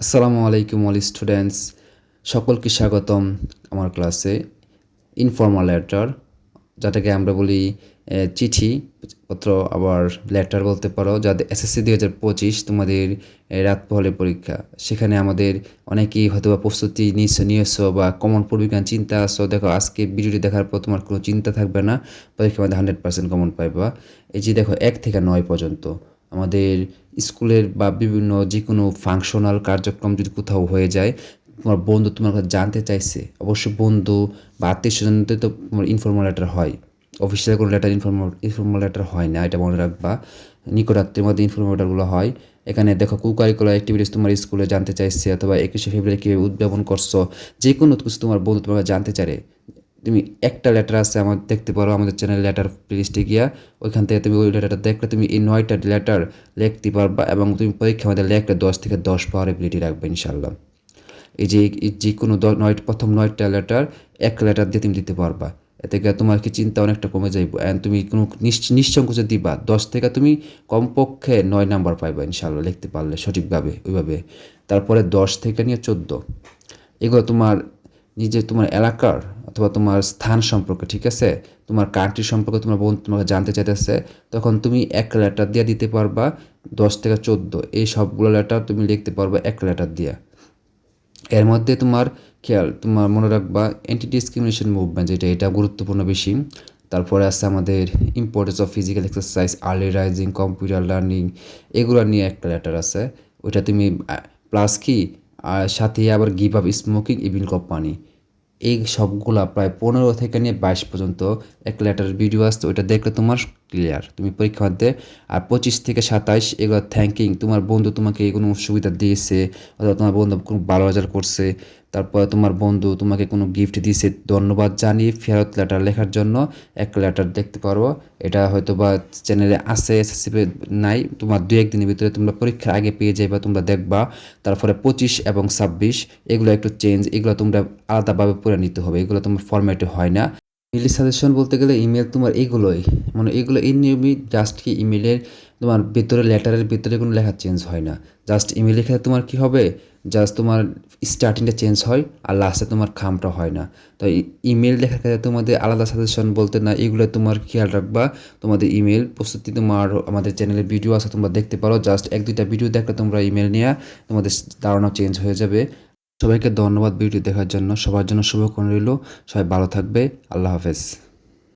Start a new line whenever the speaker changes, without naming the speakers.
আসসালামু আলাইকুম all students, সকলকে স্বাগতম আমার ক্লাসে। ইনফর্মাল লেটার, যেটাকে আমরা বলি চিঠি পত্র, আবার লেটার বলতে পারো। যাদের এসএসসি 2025 তোমাদের রাত পোহালে পরীক্ষা, সেখানে আমাদের অনেকেই হয়তো বা প্রস্তুতি নিয়েছো বা কমন পড়বে কিনা চিন্তা আসো। দেখো, আজকে ভিডিওটি দেখার পর তোমার কোনো চিন্তা থাকবে না, পরীক্ষা মধ্যে 100% কমন পাইবা। এই যে দেখো, 1 থেকে 9 পর্যন্ত আমাদের স্কুলের বা বিভিন্ন যে কোনো ফাংশনাল কার্যক্রম যদি কোথাও হয়ে যায়, তোমার বন্ধু তোমার কাছে জানতে চাইছে, অবশ্যই বন্ধু বা আত্মীয় স্বজনদের তো তোমার ইনফর্মাল লেটার হয়। অফিসিয়াল কোনো লেটার ইনফর্মাল লেটার হয় না, এটা মনে রাখবা। নিকটাত্মীয় মধ্যে ইনফর্মাল লেটারগুলো হয়। এখানে দেখো, কারিকুলার অ্যাক্টিভিটিস তোমার স্কুলে জানতে চাইছে, অথবা 21শে ফেব্রুয়ারি কীভাবে উদ্যাপন করছো, যে কোনো কিছু তোমার বন্ধু তোমাকে জানতে চারে। তুমি একটা লেটার আছে আমার দেখতে পারো আমাদের চ্যানেল লেটার প্লেলিস্টে গিয়া, ওইখান থেকে তুমি ওই লেটারটা দেখলে তুমি এই 9টা লেটার লিখতে পারবা, এবং তুমি পরীক্ষার মধ্যে লেখলে 10 থেকে 10 পাওয়ার এবিলিটি রাখবে ইনশাল্লাহ। এই যে কোনো প্রথম 9টা লেটার এক লেটার দিয়ে তুমি দিতে পারবা। এতে গিয়ে তোমার কি চিন্তা অনেকটা কমে যাইব, অ্যান্ড তুমি কোনো নিঃসংকোচে দিবা। 10 থেকে তুমি কমপক্ষে 9 নাম্বার পাইবা ইনশাল্লাহ, লিখতে পারলে সঠিকভাবে ওইভাবে। তারপরে 10 থেকে নিয়ে 14, এগুলো তোমার তোমার এলাকার অথবা তোমার স্থান সম্পর্কে, ঠিক আছে? তোমার কান্ট্রি সম্পর্কে তোমার বন্ধু তোমাকে জানতে চাইতেছে, তখন তুমি এক লেটার দিয়ে দিতে পারবা। 10 থেকে 14 এই সবগুলো লেটার তুমি লিখতে পারবা এক লেটার দিয়া। এর মধ্যে তোমার খেয়াল, তোমার মনে রাখবা অ্যান্টি ডিসক্রিমিনেশন মুভমেন্ট, এটা গুরুত্বপূর্ণ বেশি। তারপরে আছে আমাদের importance of physical exercise, early rising, computer learning, এগুলো নিয়ে একটা লেটার আছে। ওইটা তুমি প্লাস কি, আর সাথে আবার give up smoking even company, এই সবগুলা প্রায় 15 থেকে নিয়ে 22 পর্যন্ত এক লেটারের ভিডিও আসছে। ওইটা দেখলে তোমার ক্লিয়ার, তুমি পরীক্ষা মধ্যে। আর 25 থেকে 27 এগুলো থ্যাঙ্কিং, তোমার বন্ধু তোমাকে কোনো সুবিধা দিয়েছে, অথবা তোমার বন্ধু কোনো ভালো রেজাল্ট করছে, তারপরে তোমার বন্ধু তোমাকে কোনো গিফট দিয়েছে, ধন্যবাদ জানিয়ে ফেরত লেটার লেখার জন্য এক লেটার দেখতে পারো। এটা হয়তো বা চ্যানেলে আছে, এসএসসি নাই, তোমার 2-1 দিনের ভিতরে তোমরা পরীক্ষার আগে পেয়ে যাইবা, তোমরা দেখবা। তারপরে 25 এবং 26 এগুলো একটু চেঞ্জ, এগুলো তোমরা আলাদাভাবে পড়ে নিতে হবে, এগুলো তোমার ফরম্যাটে হয় না। মেইলি সাজেশন বলতে গেলে ইমেল তোমার এগুলোই, মানে এগুলো এই নিয়মই। জাস্ট কি ইমেলের তোমার ভেতরে, লেটারের ভিতরে কোনো লেখা চেঞ্জ হয় না। জাস্ট ইমেল লেখা তোমার কি হবে, জাস্ট তোমার স্টার্টিংটা চেঞ্জ হয় আর লাস্টে তোমার খামটা হয় না। তো ইমেল লেখার ক্ষেত্রে তোমাদের আলাদা সাজেশন বলতে না, এগুলো তোমার খেয়াল রাখবা। তোমাদের ইমেল প্রস্তুতি তোমার আমাদের চ্যানেলে ভিডিও আছে, তোমরা দেখতে পারো। জাস্ট 1-2টা ভিডিও দেখলে তোমরা ইমেল নিয়ে তোমাদের ধারণা চেঞ্জ হয়ে যাবে। সবাইকে ধন্যবাদ ভিডিও দেখার জন্য, সবার জন্য শুভকামনা রইল। সবাই ভালো থাকবে। আল্লাহ হাফেজ।